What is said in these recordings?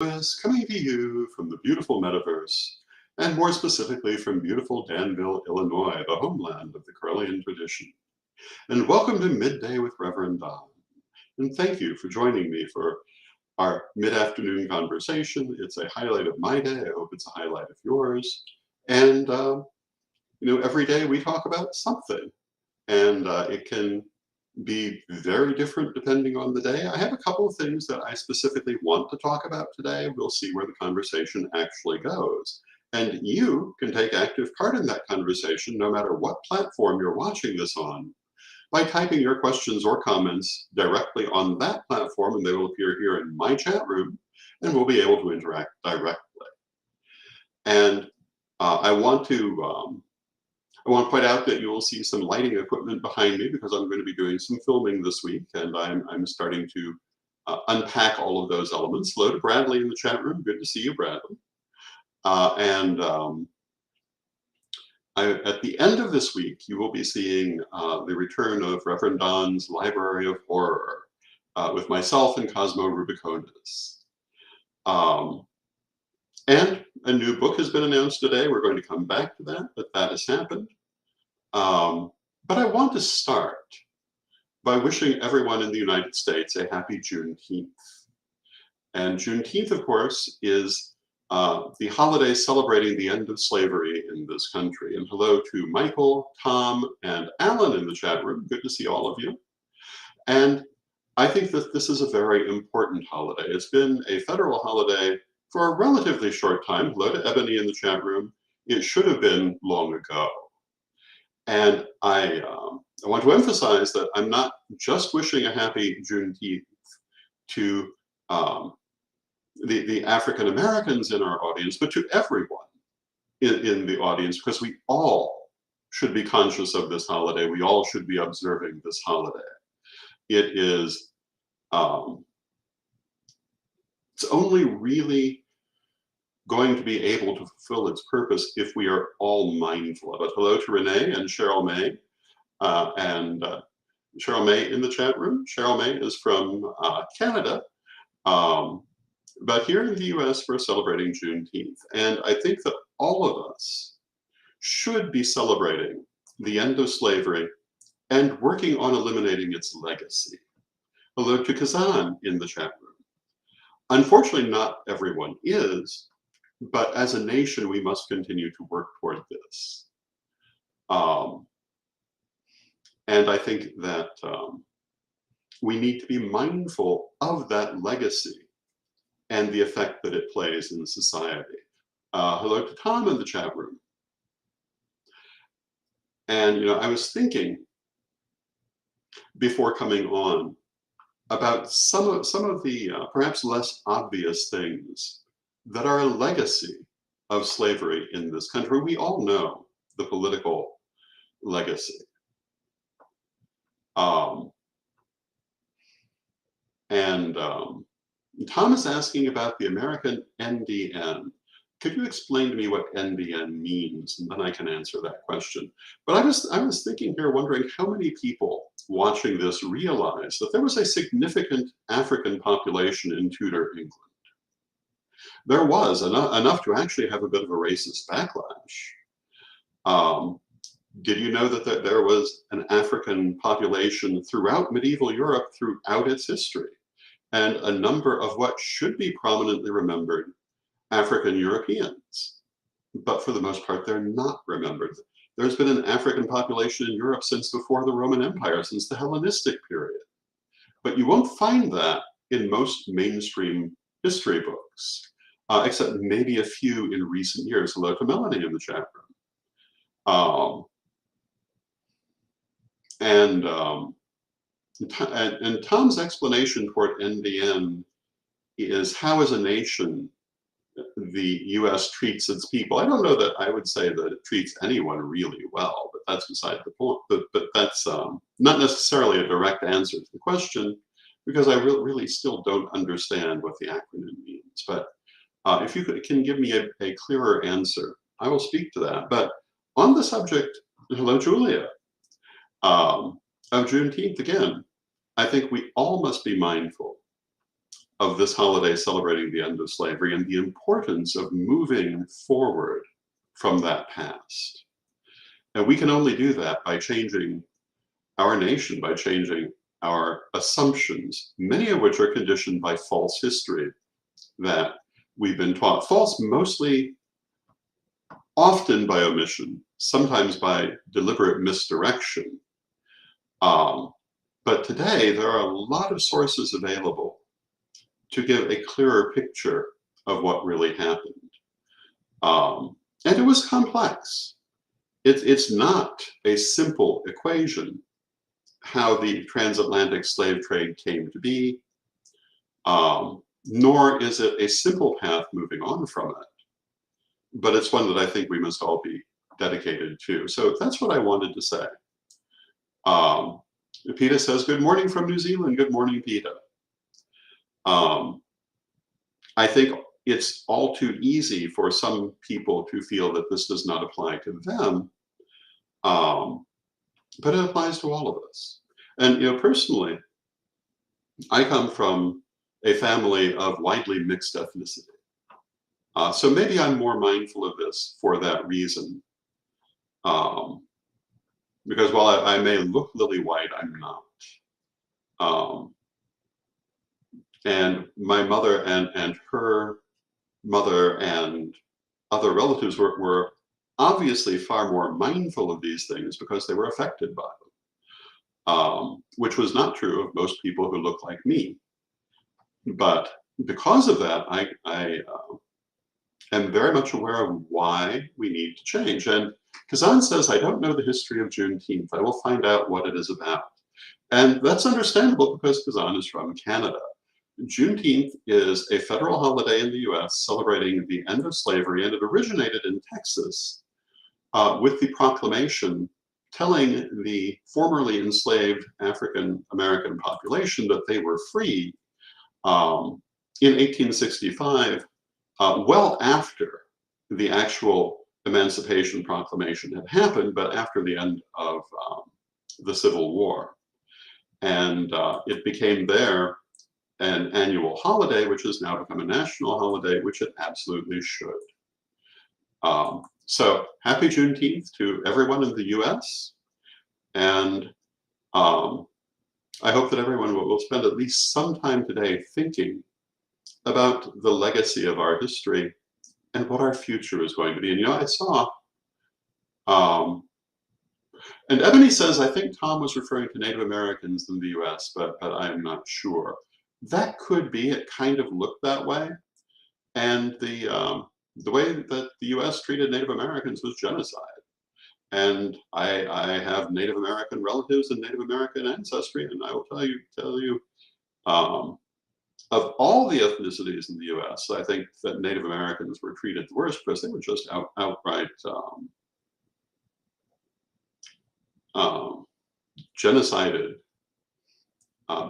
is coming to you from the beautiful metaverse, and more specifically from beautiful Danville, Illinois, the homeland of the Correllian tradition. And welcome to Midday with Reverend Don. And thank you for joining me for our mid-afternoon conversation. It's a highlight of my day. I hope it's a highlight of yours. And, every day we talk about something, and it can be very different depending on the day. I have a couple of things that I specifically want to talk about today. We'll see where the conversation actually goes. And you can take active part in that conversation no matter what platform you're watching this on by typing your questions or comments directly on that platform, and they will appear here in my chat room, and we'll be able to interact directly. And I want to point out that you will see some lighting equipment behind me because I'm going to be doing some filming this week, and I'm starting to unpack all of those elements. Hello to Bradley in the chat room. Good to see you, Bradley. At the end of this week, you will be seeing the return of Reverend Don's Library of Horror with myself and Cosmo Rubiconis. And a new book has been announced today. We're going to come back to that, but that has happened. But I want to start by wishing everyone in the United States a happy Juneteenth. And Juneteenth, of course, is the holiday celebrating the end of slavery in this country. And hello to Michael, Tom, and Alan in the chat room. Good to see all of you. And I think that this is a very important holiday. It's been a federal holiday for a relatively short time. Hello to Ebony in the chat room. It should have been long ago. And I want to emphasize that I'm not just wishing a happy Juneteenth to the African Americans in our audience, but to everyone in the audience, because we all should be conscious of this holiday. We all should be observing this holiday. It is, it's only really going to be able to fulfill its purpose if we are all mindful of it. Hello to Renee and Cheryl May. Cheryl May in the chat room. Cheryl May is from Canada. But here in the US, we're celebrating Juneteenth. And I think that all of us should be celebrating the end of slavery and working on eliminating its legacy. Hello to Kazan in the chat room. Unfortunately, not everyone is, but as a nation, we must continue to work toward this. And I think that we need to be mindful of that legacy and the effect that it plays in society. Hello to Tom in the chat room. And I was thinking before coming on about some of the perhaps less obvious things that are a legacy of slavery in this country. We all know the political legacy. Tom is asking about the American NDN. Could you explain to me what NDN means? And then I can answer that question. But I was thinking here, wondering how many people watching this realize that there was a significant African population in Tudor England. There was enough to actually have a bit of a racist backlash. Did you know that there was an African population throughout medieval Europe, throughout its history? And a number of what should be prominently remembered African Europeans. But for the most part, they're not remembered. There's been an African population in Europe since before the Roman Empire, since the Hellenistic period. But you won't find that in most mainstream history books, except maybe a few in recent years. Hello to Melanie in the chat room. And Tom's explanation toward NDN is how, as a nation, the U.S. treats its people. I don't know that I would say that it treats anyone really well, but that's beside the point. But that's not necessarily a direct answer to the question, because I really still don't understand what the acronym means. But if you can give me a clearer answer, I will speak to that. But on the subject, hello, Julia, of Juneteenth again, I think we all must be mindful of this holiday celebrating the end of slavery and the importance of moving forward from that past. And we can only do that by changing our nation, by changing our assumptions, many of which are conditioned by false history that we've been taught. False mostly, often by omission, sometimes by deliberate misdirection. But today, there are a lot of sources available to give a clearer picture of what really happened. And it was complex. It's not a simple equation how the transatlantic slave trade came to be, nor is it a simple path moving on from it. But it's one that I think we must all be dedicated to. So that's what I wanted to say. PETA says, good morning from New Zealand. Good morning, PETA. I think it's all too easy for some people to feel that this does not apply to them, but it applies to all of us. And personally, I come from a family of widely mixed ethnicity. So maybe I'm more mindful of this for that reason. Because while I may look lily white, I'm not. And my mother and her mother and other relatives were obviously far more mindful of these things because they were affected by them, which was not true of most people who look like me. But because of that, I am very much aware of why we need to change. And Kazan says, I don't know the history of Juneteenth. I will find out what it is about. And that's understandable because Kazan is from Canada. Juneteenth is a federal holiday in the US celebrating the end of slavery, and it originated in Texas with the proclamation telling the formerly enslaved African American population that they were free in 1865, well after the actual Emancipation Proclamation had happened, but after the end of the Civil War. And it became there an annual holiday, which has now become a national holiday, which it absolutely should. So happy Juneteenth to everyone in the US. And I hope that everyone will spend at least some time today thinking about the legacy of our history and what our future is going to be. And I saw, and Ebony says, I think Tom was referring to Native Americans in the US, but I'm not sure. That could be, it kind of looked that way. And the way that the US treated Native Americans was genocide. And I have Native American relatives and Native American ancestry, and I will tell you, of all the ethnicities in the US, I think that Native Americans were treated the worst because they were just outright genocided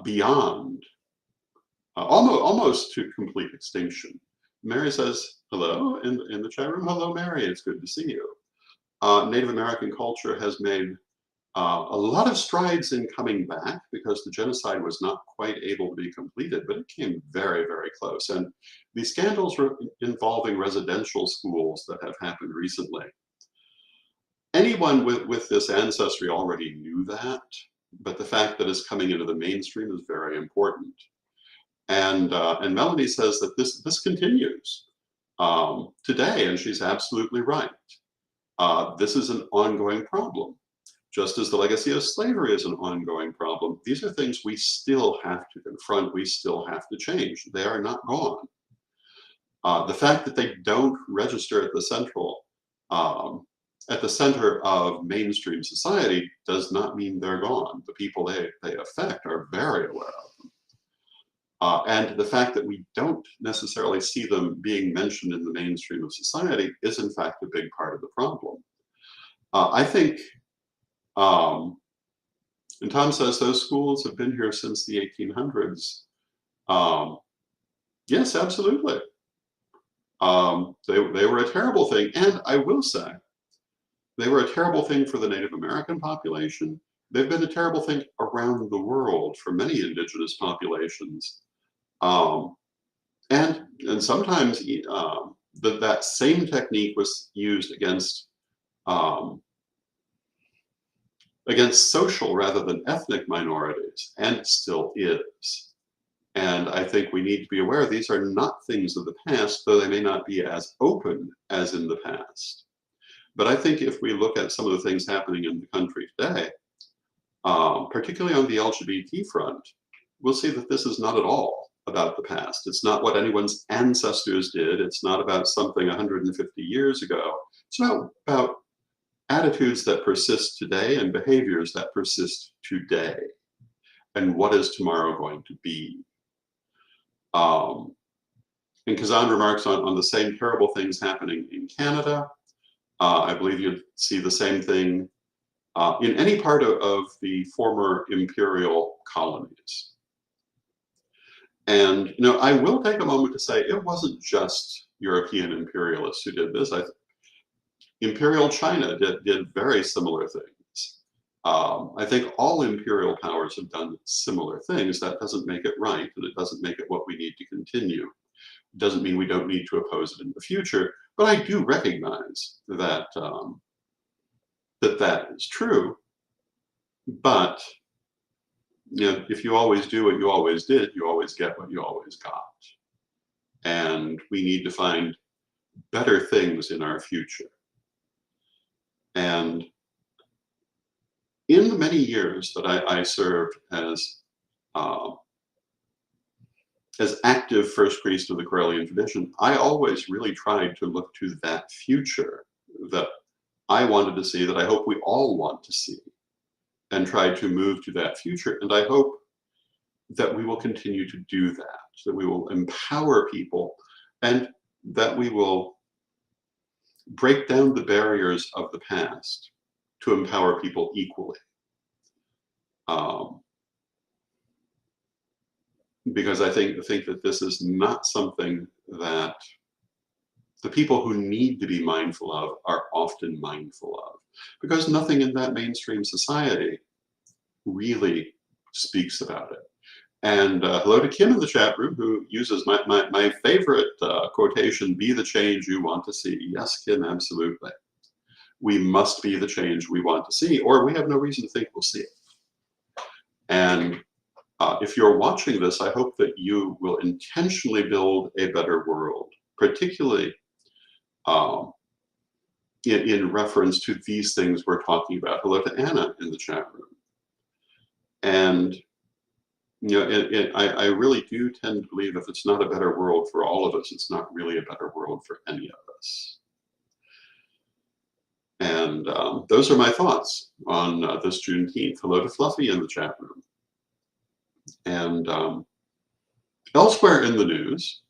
beyond, almost to complete extinction. Mary says, hello, in the chat room. Hello, Mary, it's good to see you. Native American culture has made a lot of strides in coming back because the genocide was not quite able to be completed, but it came very, very close. And the scandals involving residential schools that have happened recently, anyone with this ancestry already knew that, but the fact that it's coming into the mainstream is very important. And Melanie says that this continues today, and she's absolutely right. This is an ongoing problem. Just as the legacy of slavery is an ongoing problem, these are things we still have to confront, we still have to change. They are not gone. The fact that they don't register at the center of mainstream society does not mean they're gone. The people they affect are very aware of them. And the fact that we don't necessarily see them being mentioned in the mainstream of society is in fact a big part of the problem. I think, and Tom says those schools have been here since the 1800s. Yes, absolutely. They were a terrible thing. And I will say, they were a terrible thing for the Native American population. They've been a terrible thing around the world for many indigenous populations. Um, and sometimes that same technique was used um, against social rather than ethnic minorities, and still is. And I think we need to be aware these are not things of the past, though they may not be as open as in the past. But I think if we look at some of the things happening in the country today, particularly on the LGBT front, we'll see that this is not at all about the past. It's not what anyone's ancestors did. It's not about something 150 years ago. It's about attitudes that persist today and behaviors that persist today. And what is tomorrow going to be? Um, and Kazan remarks on the same terrible things happening in Canada. I believe you'd see the same thing in any part of the former imperial colonies. And I will take a moment to say it wasn't just European imperialists who did this. Imperial China did very similar things. I think all imperial powers have done similar things. That doesn't make it right, and it doesn't make it what we need to continue. It doesn't mean we don't need to oppose it in the future, but I do recognize that that is true. But if you always do what you always did, you always get what you always got. And we need to find better things in our future. And in the many years that I served as active first priest of the Karelian tradition, I always really tried to look to that future that I wanted to see, that I hope we all want to see, and try to move to that future. And I hope that we will continue to do that we will empower people, and that we will break down the barriers of the past to empower people equally. Because I think that this is not something that the people who need to be mindful of are often mindful of, because nothing in that mainstream society really speaks about it. And hello to Kim in the chat room, who uses my favorite quotation, "Be the change you want to see." Yes, Kim, absolutely. We must be the change we want to see, or we have no reason to think we'll see it. And if you're watching this, I hope that you will intentionally build a better world, particularly in reference to these things we're talking about. Hello to Anna in the chat room. And I really do tend to believe if it's not a better world for all of us, it's not really a better world for any of us. And those are my thoughts on this Juneteenth. Hello to Fluffy in the chat room. And elsewhere in the news,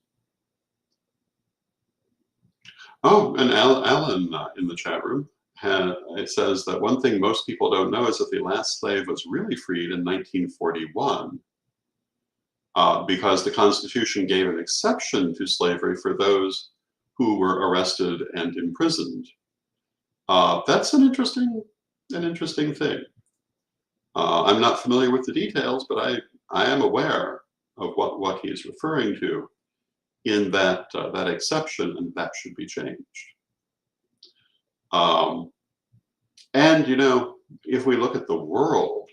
and Alan in the chat room, it says that one thing most people don't know is that the last slave was really freed in 1941 because the Constitution gave an exception to slavery for those who were arrested and imprisoned. That's an interesting thing. I'm not familiar with the details, but I am aware of what he is referring to in that exception, and that should be changed. And if we look at the world,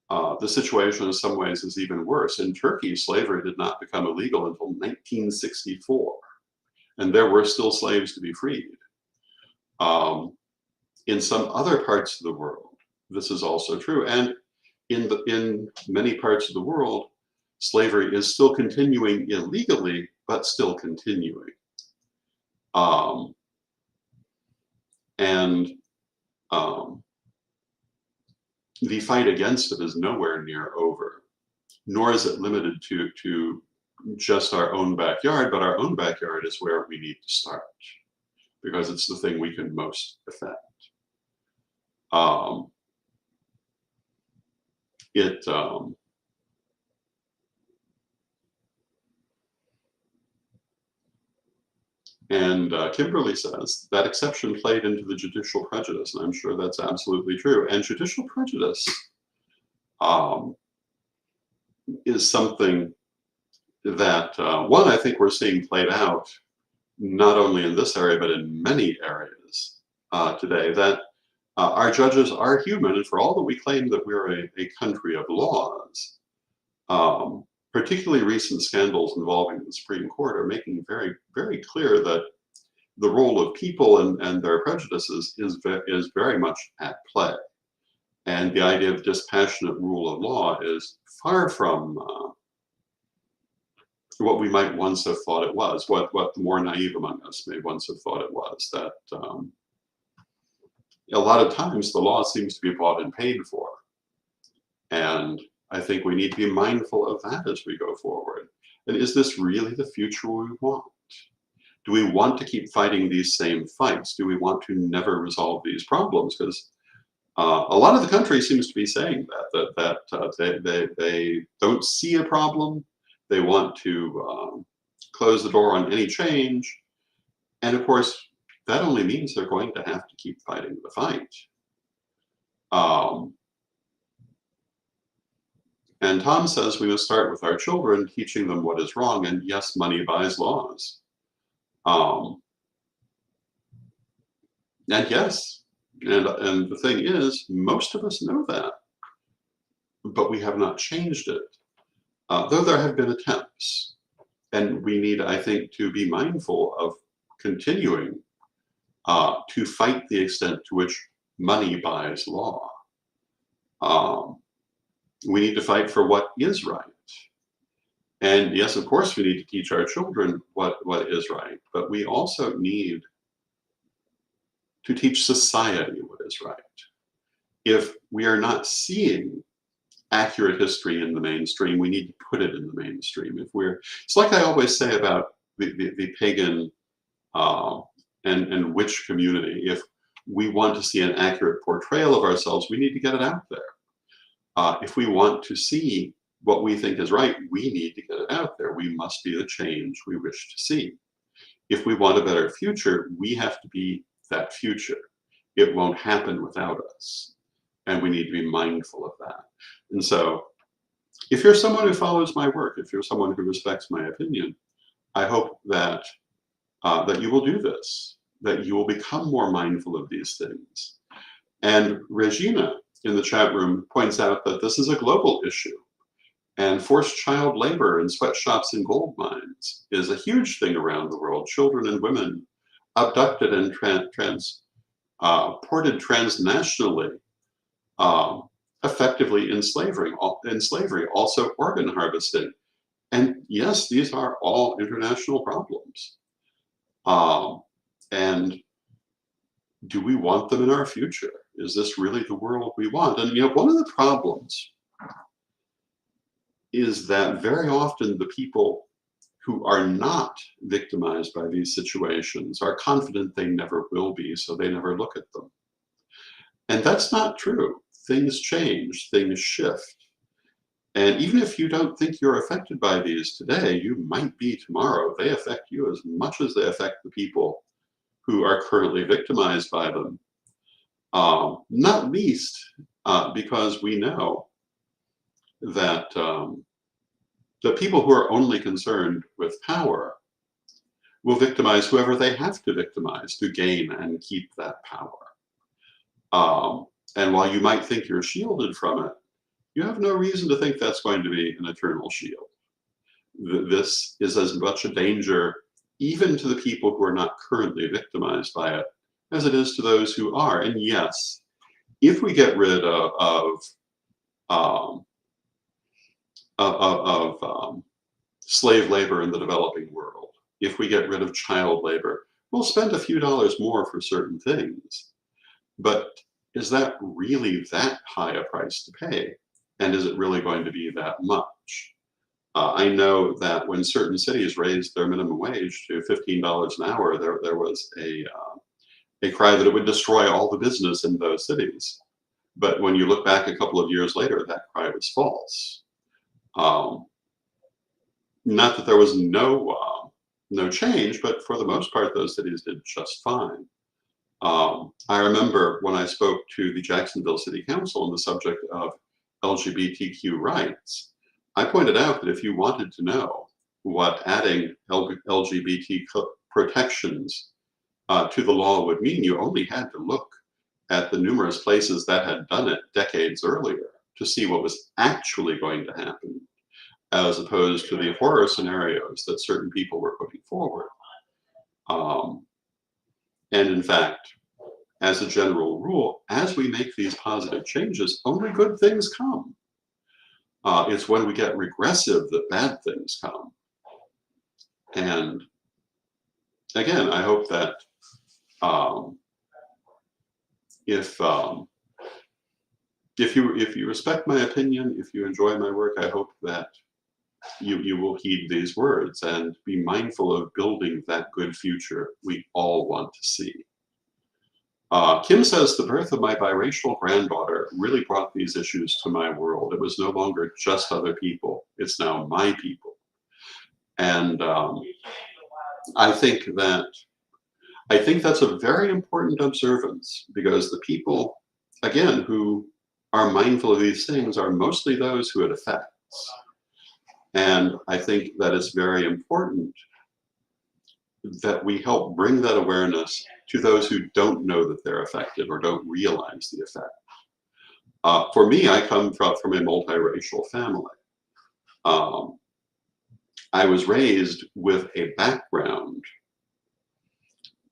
the situation in some ways is even worse. In Turkey, slavery did not become illegal until 1964, and there were still slaves to be freed. In some other parts of the world, this is also true, and in many parts of the world, slavery is still continuing illegally, but still continuing. The fight against it is nowhere near over, nor is it limited to just our own backyard, but our own backyard is where we need to start, because it's the thing we can most affect. And Kimberly says that exception played into the judicial prejudice, and I'm sure that's absolutely true. And judicial prejudice is something that one, I think we're seeing played out not only in this area, but in many areas today, that our judges are human, and for all that we claim that we're a country of laws, particularly recent scandals involving the Supreme Court are making very, very clear that the role of people and their prejudices is very much at play. And the idea of dispassionate rule of law is far from what we might once have thought it was, what the more naive among us may once have thought it was, that a lot of times the law seems to be bought and paid for. And I think we need to be mindful of that as we go forward. And is this really the future we want? Do we want to keep fighting these same fights? Do we want to never resolve these problems? Because a lot of the country seems to be saying that they don't see a problem. They want to close the door on any change. And of course, that only means they're going to have to keep fighting the fight. And Tom says we must start with our children, teaching them what is wrong. And yes, money buys laws. And yes, and the thing is, most of us know that, but we have not changed it. Though there have been attempts, and we need, I think, to be mindful of continuing to fight the extent to which money buys law. We need to fight for what is right. And yes, of course, we need to teach our children what is right, but we also need to teach society what is right. If we are not seeing accurate history in the mainstream, we need to put it in the mainstream. It's like I always say about the pagan and witch community. If we want to see an accurate portrayal of ourselves, we need to get it out there. If we want to see what we think is right, we need to get it out there. We must be the change we wish to see. If we want a better future, we have to be that future. It won't happen without us. And we need to be mindful of that. And so if you're someone who follows my work, if you're someone who respects my opinion, I hope that that you will do this, that you will become more mindful of these things. And Regina in the chat room points out that this is a global issue. And forced child labor in sweatshops and gold mines is a huge thing around the world. Children and women abducted and transported transnationally, effectively in slavery, also organ harvesting. And yes, these are all international problems. And do we want them in our future? Is this really the world we want? And one of the problems is that very often the people who are not victimized by these situations are confident they never will be, so they never look at them. And that's not true. Things change, things shift. And even if you don't think you're affected by these today, you might be tomorrow. They affect you as much as they affect the people who are currently victimized by them. Not least because we know that the people who are only concerned with power will victimize whoever they have to victimize to gain and keep that power. And while you might think you're shielded from it, you have no reason to think that's going to be an eternal shield. This is as much a danger even to the people who are not currently victimized by it as it is to those who are. And yes, if we get rid of slave labor in the developing world, if we get rid of child labor, we'll spend a few dollars more for certain things. But is that really that high a price to pay? And is it really going to be that much? I know that when certain cities raised their minimum wage to $15 an hour, there was a cry that it would destroy all the business in those cities. But when you look back a couple of years later, that cry was false. Not that there was no change, but for the most part, those cities did just fine. I remember when I spoke to the Jacksonville City Council on the subject of LGBTQ rights, I pointed out that if you wanted to know what adding LGBT protections to the law would mean. You only had to look at the numerous places that had done it decades earlier to see what was actually going to happen, as opposed to the horror scenarios that certain people were putting forward. And in fact, as a general rule, as we make these positive changes, only good things come. It's when we get regressive that bad things come. And again, I hope that if you respect my opinion, if you enjoy my work, I hope that you will heed these words and be mindful of building that good future we all want to see. Kim says, the birth of my biracial granddaughter really brought these issues to my world. It was no longer just other people. It's now my people. And I think that's a very important observance, because the people, again, who are mindful of these things are mostly those who it affects. And I think that it's very important that we help bring that awareness to those who don't know that they're affected or don't realize the effect. For me, I come from a multiracial family. I was raised with a background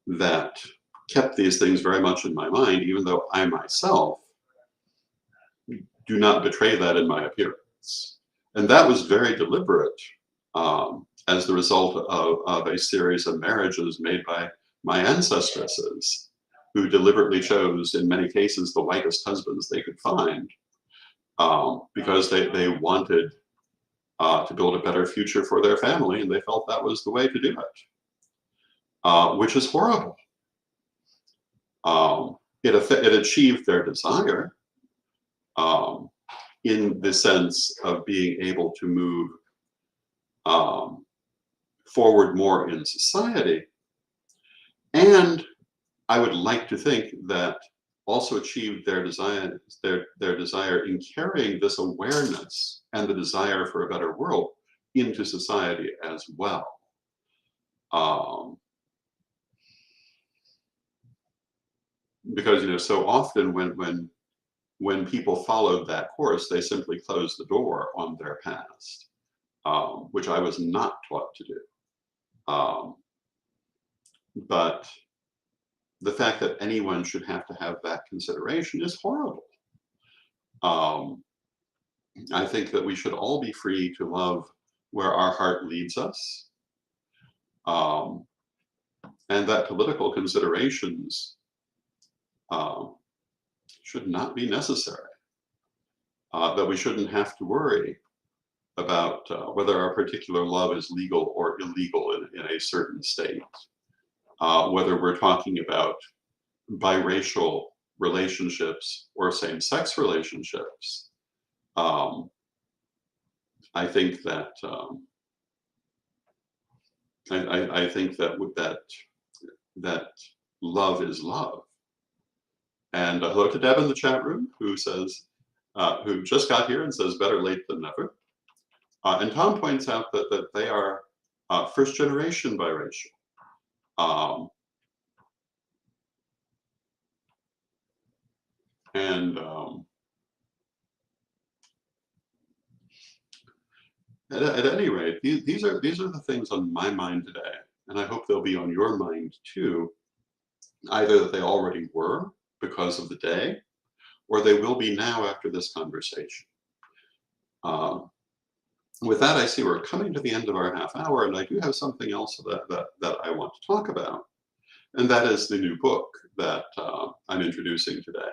that kept these things very much in my mind, even though I myself do not betray that in my appearance. And that was very deliberate, as the result of a series of marriages made by my ancestresses, who deliberately chose, in many cases, the whitest husbands they could find, because they wanted to build a better future for their family, and they felt that was the way to do it, which is horrible. It achieved their desire, in the sense of being able to move forward more in society. And I would like to think that also achieved their desire in carrying this awareness and the desire for a better world into society as well. Because so often when people followed that course, they simply closed the door on their past, which I was not taught to do. But the fact that anyone should have to have that consideration is horrible. I think that we should all be free to love where our heart leads us, and that political considerations should not be necessary, that we shouldn't have to worry about whether our particular love is legal or illegal in a certain state, whether we're talking about biracial relationships or same-sex relationships. I think that I think that love is love. And hello to Deb in the chat room, who says, who just got here and says, better late than never. And Tom points out that they are first generation biracial. At any rate, these are the things on my mind today, and I hope they'll be on your mind too. Either that they already were because of the day, or they will be now after this conversation. With that, I see we're coming to the end of our half hour, and I do have something else that I want to talk about, and that is the new book that I'm introducing today.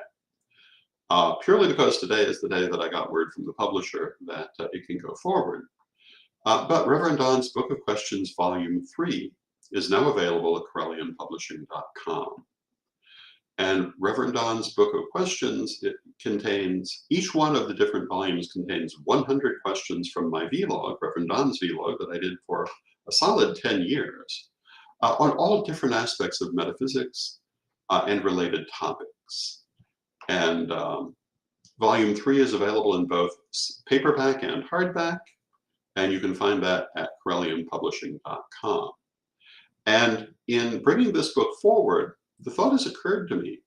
Purely because today is the day that I got word from the publisher that it can go forward. But Reverend Don's Book of Questions, Volume 3, is now available at CorellianPublishing.com. And Reverend Don's Book of Questions, it contains, each one of the different volumes contains 100 questions from my vlog, Reverend Don's vlog, that I did for a solid 10 years, on all different aspects of metaphysics and related topics. And Volume 3 is available in both paperback and hardback. And you can find that at CorellianPublishing.com. And in bringing this book forward, the thought has occurred to me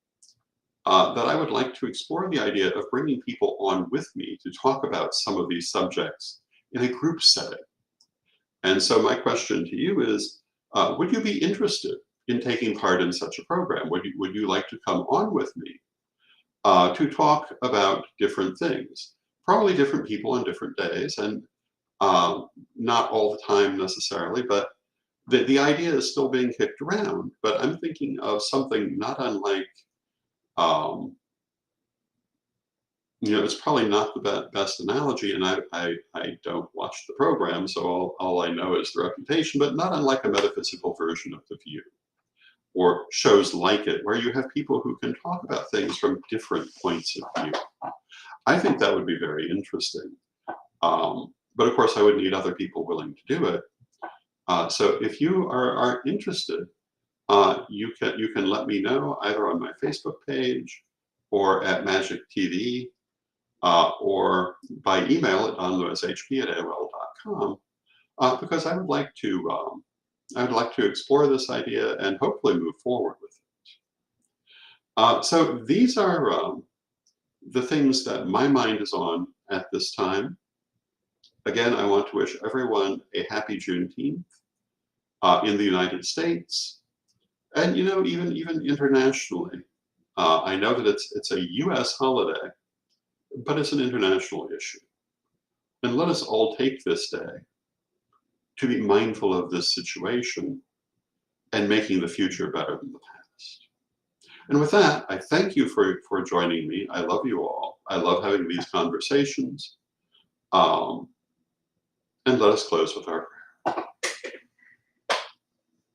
that I would like to explore the idea of bringing people on with me to talk about some of these subjects in a group setting. And so my question to you is, would you be interested in taking part in such a program? Would you like to come on with me to talk about different things? Probably different people on different days, and not all the time necessarily, but the idea is still being kicked around. But I'm thinking of something not unlike, it's probably not the best analogy, and I don't watch the program, so all I know is the reputation, but not unlike a metaphysical version of The View, or shows like it, where you have people who can talk about things from different points of view. I think that would be very interesting. But of course, I would need other people willing to do it. So if you are interested, you can let me know either on my Facebook page or at Magic TV, or by email at donlewishp@aol.com, because I would like to explore this idea and hopefully move forward with it. So these are the things that my mind is on at this time. Again, I want to wish everyone a happy Juneteenth in the United States, and even internationally. I know that it's a U.S. holiday, but it's an international issue. And let us all take this day to be mindful of this situation and making the future better than the past. And with that, I thank you for joining me. I love you all. I love having these conversations. And let us close with our prayer.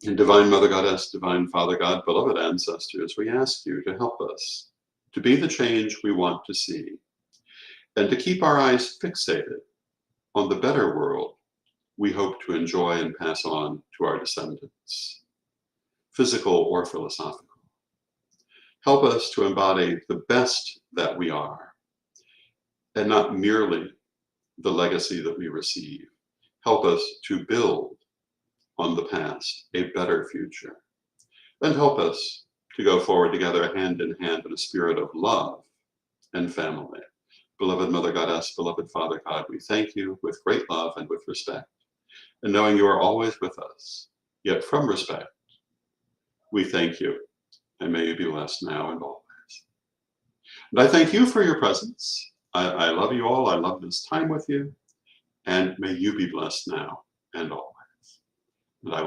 And Divine Mother Goddess, Divine Father God, beloved ancestors, we ask you to help us to be the change we want to see, and to keep our eyes fixated on the better world we hope to enjoy and pass on to our descendants, physical or philosophical. Help us to embody the best that we are, and not merely the legacy that we receive. Help us to build on the past a better future, and help us to go forward together hand in hand in a spirit of love and family. Beloved Mother Goddess, beloved Father God, we thank you with great love and with respect, and knowing you are always with us, yet from respect, we thank you, and may you be blessed now and always. And I thank you for your presence. I love you all. I love this time with you, and may you be blessed now and always.